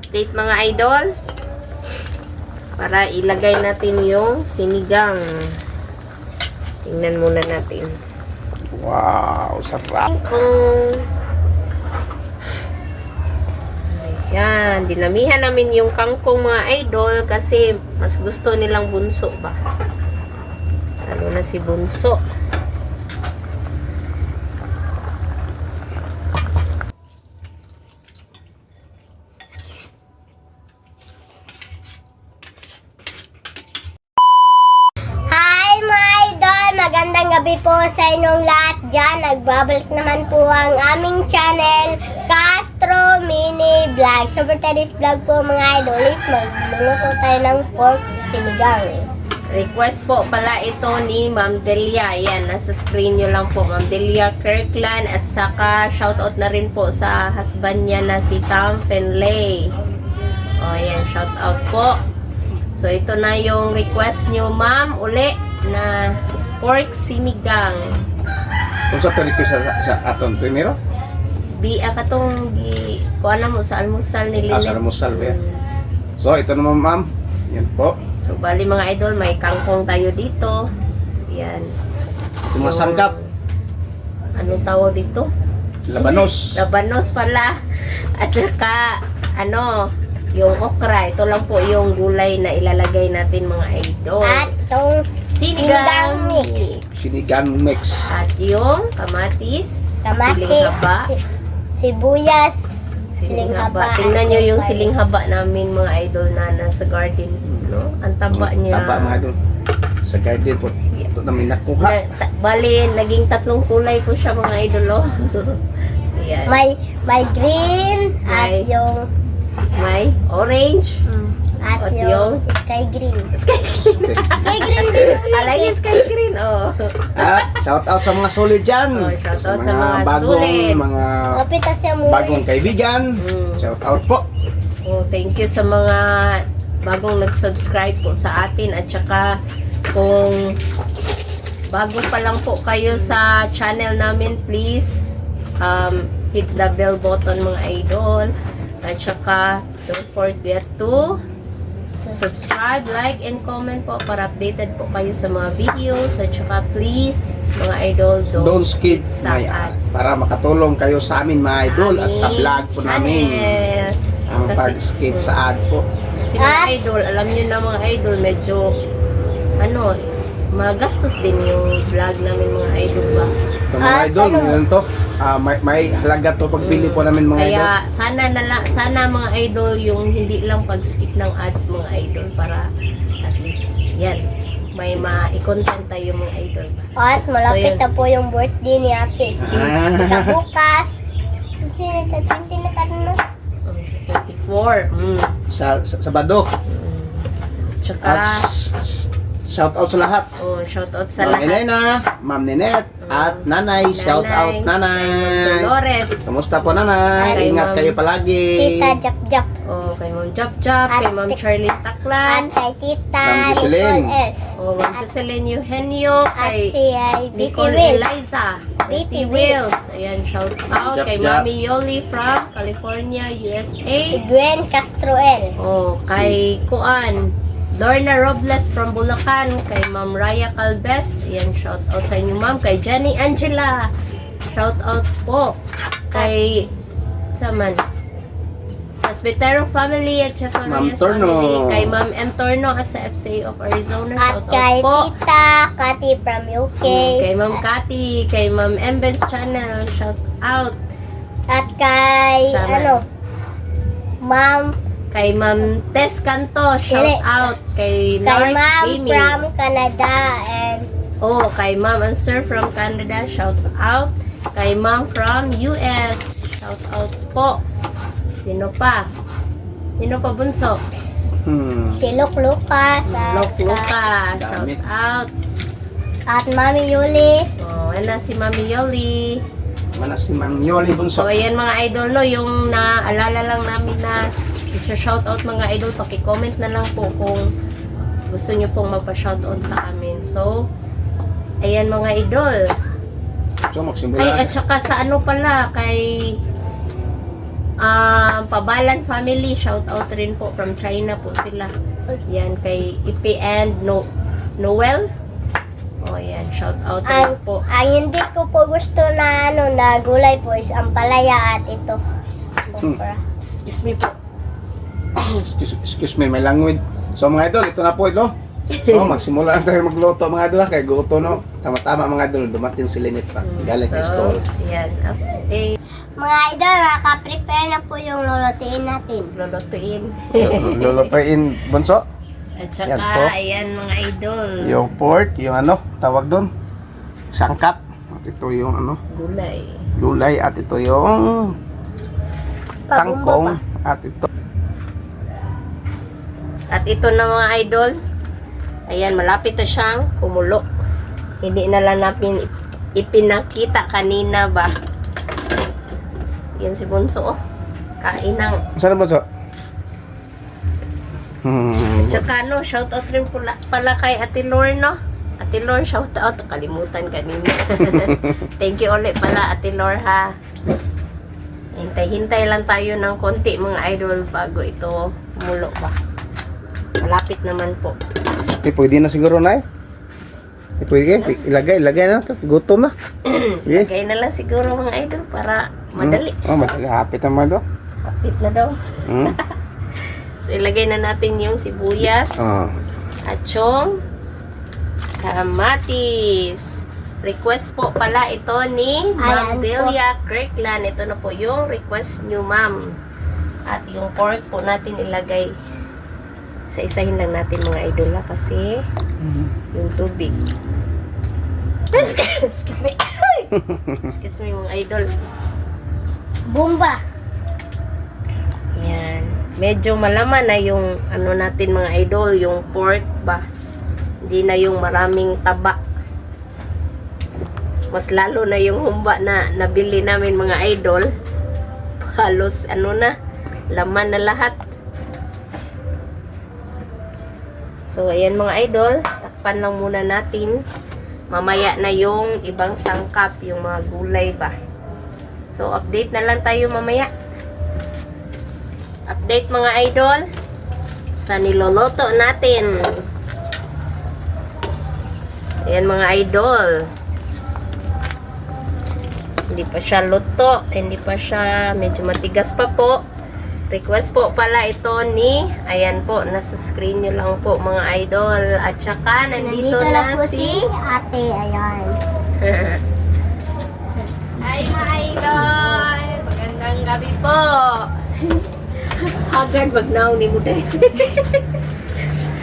update mga idol. Para ilagay natin yung sinigang. Tingnan muna natin. Wow, sarap. Ayan, dinamihan namin yung kangkong mga idol kasi mas gusto nilang bunso ba. Lalo na si bunso. Magandang gabi po sa inyong lahat dyan. Nagbabalik naman po ang aming channel, Castro Mini Vlog. So for today's vlog po mga idolis, magluluto tayo ng pork sinigang. Request po pala ito ni Ma'am Delia. Ayan, nasa screen nyo lang po. Ma'am Delia Kirkland. At saka shoutout na rin po sa husband niya na si Tom Finlay. O ayan, shoutout po. So ito na yung request nyo ma'am. Uli na pork sinigang. Kung sa request sa aton primero? Biya ka tong kuha na mo sa almusal ni Lili. Sa almusal ba? So ito naman ma'am. Yan po. So bali mga idol, may kangkong tayo dito. Yan. Ito mga sanggap. Ano tawag dito? Labanos. Labanos pala. At saka yung okra. Ito lang po yung gulay na ilalagay natin mga idol. At itong sinigang mix. Sinigang mix. At yung kamatis, siling kamatis, haba, sibuyas, siling siling haba. haba. Tingnan nyo yung siling haba namin mga idol na nasa garden. No? Ang taba niya. Taba mga idol. Sa garden po. Ito namin nakuha. Bali, naging 3 kulay po siya mga idol. Oh. Yan. May green at May- yung May orange. at At yung sky green. Sky green. Sky green din. Alay yung sky green. Oh. At shout out sa mga solid dyan. Oh, shout out sa mga bagong, solid. mga Kapita siya mo. bagong kaibigan. Shout out po. Oh, thank you sa mga bagong nag-subscribe po sa atin at saka kung bago pa lang po kayo sa channel namin, please hit the bell button mga idol at saka don't forget to subscribe, like, and comment po para updated po kayo sa mga videos at saka please mga idol Don't skip sa my ads para makatulong kayo sa amin mga idol at sa vlog po namin. Ang Kasi- pag-skip sa ad po. Kasi mga idol, alam nyo na mga idol, medyo magastos din yung vlog namin mga idol ba. So, mga idol, ngayon to, may halaga to pagbili po namin mga idol. Kaya sana mga idol yung hindi lang pag-skip ng ads mga idol para at least yan may ma-content tayo mga idol ba. At malapit So, yun. na po yung birthday ni ate. Sa bukas. 20 na ka na. 24. Sa Sabado. Tsaka At shout out sa lahat. shout out sa Ma'am lahat. Elena, Ma'am Ninette, at Nanay. Shout out Nanay. Dolores. Kamusta po Nanay? Kay Ingat Ma'am. kayo palagi. Tita Jap Jap. Kay Ma'am Jop Jop, kay Ma'am Charlie At Taklan, kay Tita Ma'am Jocelyn. Nicole S. Ma'am Jocelyn Eugenio, At kay si Vicky Nicole Wills. Eliza, Vicky Vicky Wills. Ayan, shout out Jap, kay jap. Mami Yoli from California, Si USA. Gwen Castro L. Kay Kuan, Lorna Robles from Bulacan, kay Ma'am Raya Calves. Ayan, shout out sa inyo ma'am. Kay Jenny Angela, shout out po. Kay Saman, Presbytero family at saka Ma'am Reyes Torno. family. Kay Ma'am M. Torno at sa FCA of Arizona, At shout kay out po. Tita Cathy from UK. Kay Ma'am Cathy, kay Ma'am Embens Channel, shout out. At kay Sama. Ma'am, Kay Ma'am Tess Canto, shout Dili. out. Kay kay Lark Ma'am Gaming. from Canada and Kay Ma'am and Sir from Canada, shout out. Kay Ma'am from US, shout out po. Sino pa? Sino pa bunso? si Luke Lucas. Lok Luka, shout Dami. out. At Mami Yuli. Ayan si Mami Yoli. Mana si Ma'am Yoli Bunso. So, ayan mga idol, no, yung naalala lang namin na i-shoutout mga idol, paki-comment na lang po kung gusto nyo pong magpa-shoutout sa amin. So, ayan mga idol. So magsimula. Ay, at saka sa ano pala, kay Pabalan family, shout out rin po from China po sila. Yan kay Ipi and Noel. Oh, yan, shout out rin po. Ang hindi ko po gusto na na gulay po is ang palaya at ito. Okra. Excuse me po. Excuse me, my language. So mga idol, ito na po ito. So magsimula na tayo magluto mga idol, kay guto no. Tama-tama mga idol, dumating si Lynette pa. Galing sa school. Yan. Okay. Mga idol, naka-prepare na po yung lulutuin natin. Lulutuin. Lulutuin bunso. At saka, Yan po. ayan mga idol. Yung pork, yung ano, tawag doon. Sangkap. At ito yung ano, Gulay. gulay. At ito yung kangkong. At ito. At ito na mga idol. Ayan, malapit na siyang kumulo. Hindi na lang natin ipinakita kanina ba. Yan si Bunso, oh. Kain ng... Saan bunso? Tsaka no, shout out rin pala kay Ate Lor, no? Ate Lor, shout out. Kalimutan kanina. Thank you ulit pala, Ate Lor, ha? Hintay-hintay lang tayo ng konti, mga idol, bago ito kumulo ba. Malapit naman po. Pwede na siguro na eh. Pwede ilagay na ito. Gutom na. Yeah. Lagay na lang siguro mga idol para madali. Oh, madali. Hapit naman ito. Hapit na daw. So, ilagay na natin yung sibuyas, Oh. at yung kamatis. Request po pala ito ni Ma'am Ayan po. Delia Kirkland. Ito na po yung request nyo, ma'am. At yung pork po natin ilagay. Isa-isahin lang natin mga idol, ha, kasi yung tubig. Excuse me. Excuse me mga idol. Bumba. Yan. Medyo malaman na yung ano natin mga idol, yung pork ba. Hindi na yung maraming taba. Mas lalo na yung humba na nabili namin mga idol. Halos ano na, laman na lahat. So ayan mga idol, takpan lang muna natin. Mamaya na yung ibang sangkap, yung mga gulay ba. So update na lang tayo mamaya. Update mga idol sa niloloto natin. Ayan mga idol. Hindi pa siya luto, hindi pa siya, medyo matigas pa po. Request po pala ito ni, ayan po, nasa screen nyo lang po mga idol. At saka nandito na na po si ate, ayan. Hi mga idol! Magandang gabi po! Haggard, magnaw ni mo dahil.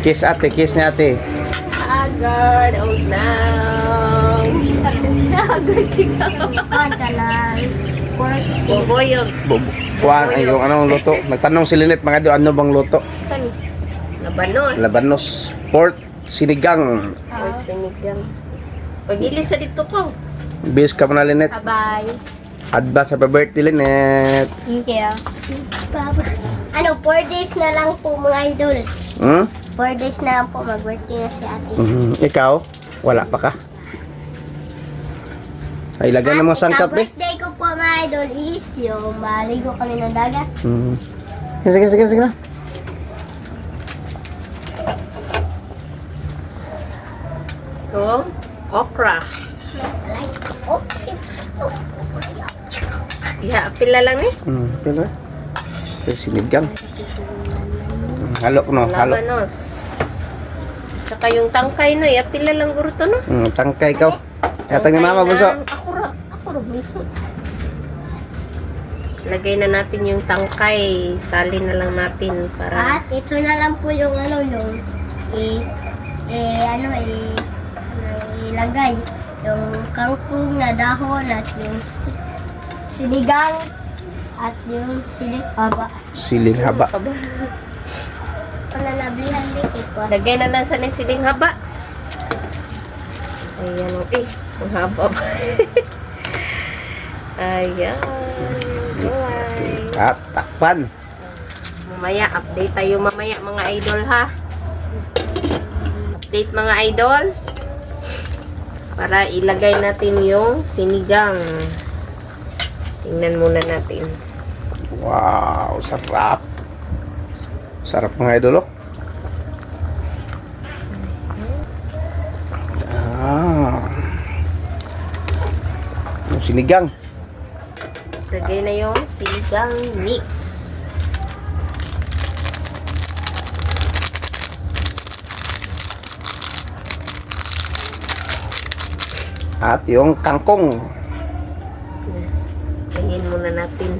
Kiss ate, kiss ni ate. Haggard, oh now! Haggard, kikaw. Kanta lang. Pork. Boboyog. Kuhaan ay yung anong luto. Nagtanong si Lynette mga idol, ano bang luto? Saan? Labanos. Labanos pork sinigang. Pork sinigang. Pag-ilis sa dito ko. Bis ka mo na Lynette. Bye-bye. Advance happy birthday Lynette. Thank you. Ano, 4 days na lang po mga idol. 4 days na lang po mag-birthday na si ate. Ikaw? Wala pa ka? Ay, lagay na mo sangkap eh. birthday ko po mga idol is yung maligo kami ng dagat. Sige na. Ito, okra. Okay. Yeah, pila lang eh. Pila. Ito sinigang. Halo ko no, halo. Labanos. Tsaka yung tangkay no, pila lang guro to no. Tangkay ka. Yatang ni mama bunso. Ako ra bunso. Lagay na natin yung tangkay. Salin na lang natin para... At ito na lang po yung ano yung ilagay. Yung kangkong na dahon at yung sinigang at yung siling haba. Siling haba. Pananablihan din ito. Lagay na lang sa siling haba. Ayan o. Ang haba ba? Ayan. Bye. At takpan. Mamaya, update tayo mamaya mga idol ha. Update mga idol. Para ilagay natin yung sinigang. Tingnan muna natin. Wow, sarap. Sarap mga idol, oh. Ah. Yung sinigang. Lagay na yung sinigang mix. At yung kangkong. Tingin muna natin.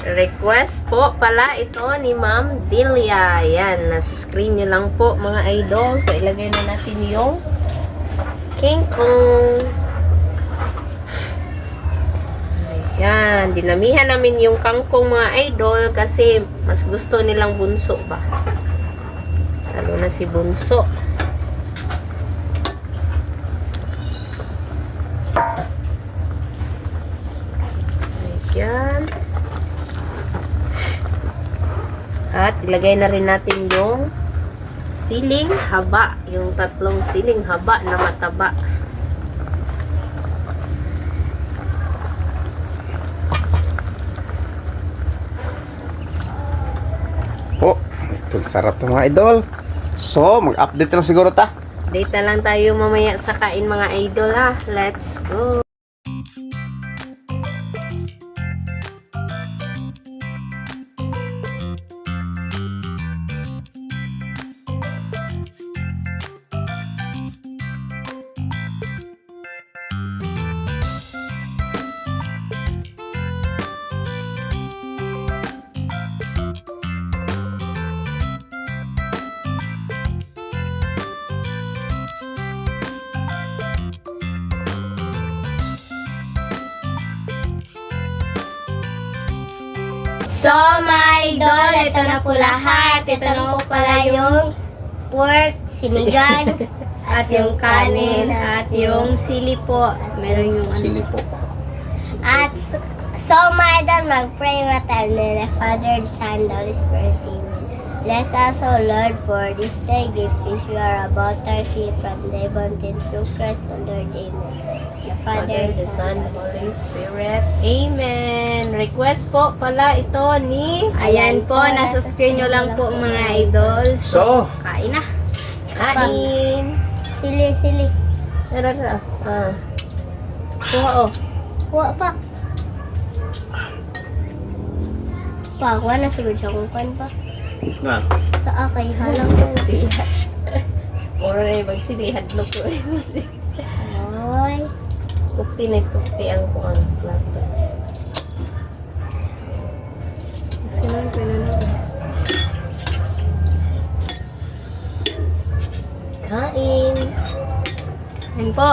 Request po pala ito ni Ma'am Delia. Yan, nasa screen nyo lang po mga idol. So, ilagay na natin yung kangkong. Ayan, dinamihan namin yung kangkong mga idol kasi mas gusto nilang bunso ba. Lalo na si bunso. Ayan. At ilagay na rin natin yung siling haba. Yung 3 siling haba na mataba. Oh, ito sarap ng mga idol. So, mag-update na siguro ta. Date na lang tayo mamaya sa kain mga idol ha. Let's go! So, my idol, ito na po lahat. Ito na po pala yung pork, sinigang, at yung kanin, at yung sili po. Meron yung ano. Sili po. At so, my idol, mag-pray na tayo nila. Father, Son, Holy Spirit, Amen. Bless us, O Lord, for this day. Give peace you are about our sea from the abundance through Christ, O Lord, Amen. The Father, the Son, Holy Spirit. Amen. Request po pala ito ni... Ayan po, nasa screen nyo lang po mga idol. So, Kain na. Kain. Sili, sili. Tara. Kuha oh. Kuha pa. Kuha na siguro siya kung kan pa. na. Sa akay, halang yan. Silihan. Mura na yung magsilihan no po. Ay. Kupi na kupi ang kuang plato. Sinan ko na lang. Kain. Ayan po.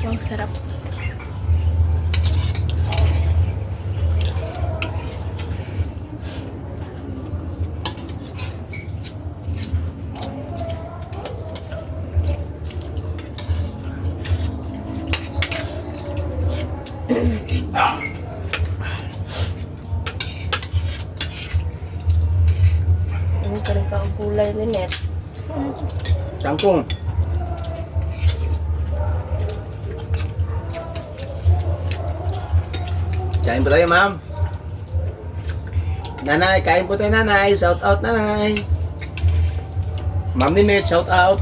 Ang sarap. Ano pa rin ka ang kulay ni Net? Kangkong. Kain po tayo, ma'am. Nanay, kain po tayo, nanay. Shout out, nanay. Ma'am Ninette, shout out.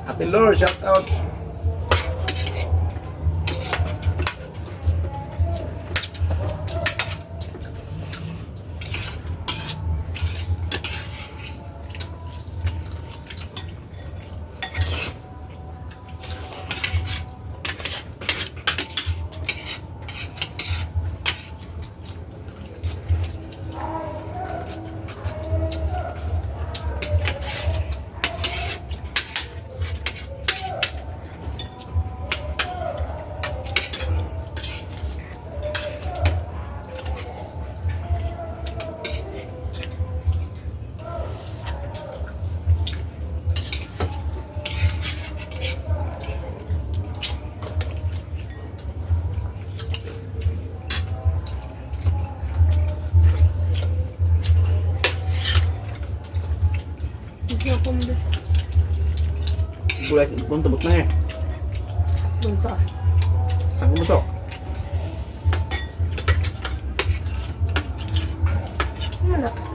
Ate Lord, shout out. kulay punto bot na eh. Bunso. Saan mo to? Ano?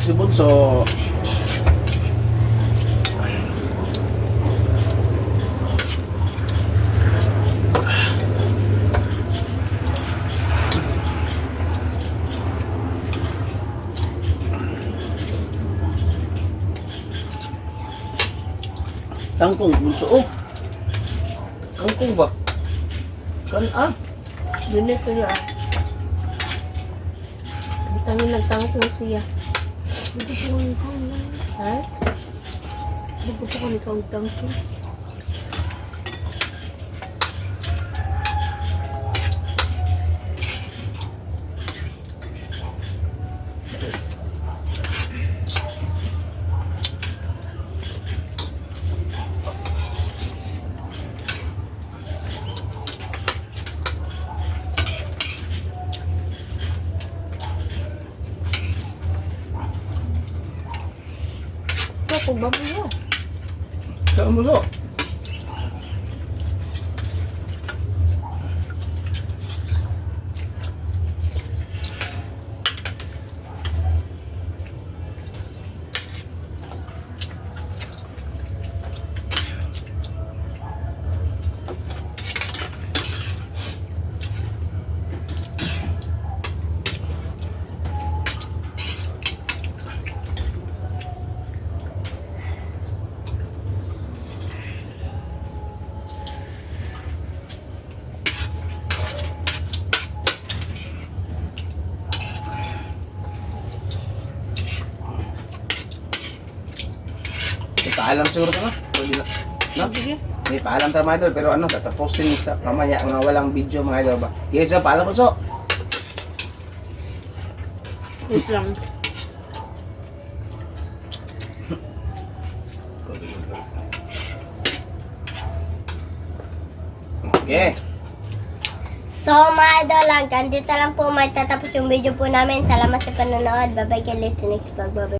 Si Bunso. Kangkong Bunso. Oh. Kangkong ba? Kan Yun ito yun ah. Tangin nagtangkong siya. Hindi ko ikaw na. Ha? Hindi ko ikaw tangkong. Kung ba mo? Saan mo lo? paalam siguro ka na. Pwede na. No? Sige. May paalam tayo mga idol, pero ano, tatapusin sa mamaya mga walang video mga idol ba. Okay, so paalam po so. Wait lang. Okay. So mga idol, hanggang dito lang po may tatapos yung video po namin. Salamat sa panonood. Bye bye, guys. Next vlog. Bye bye.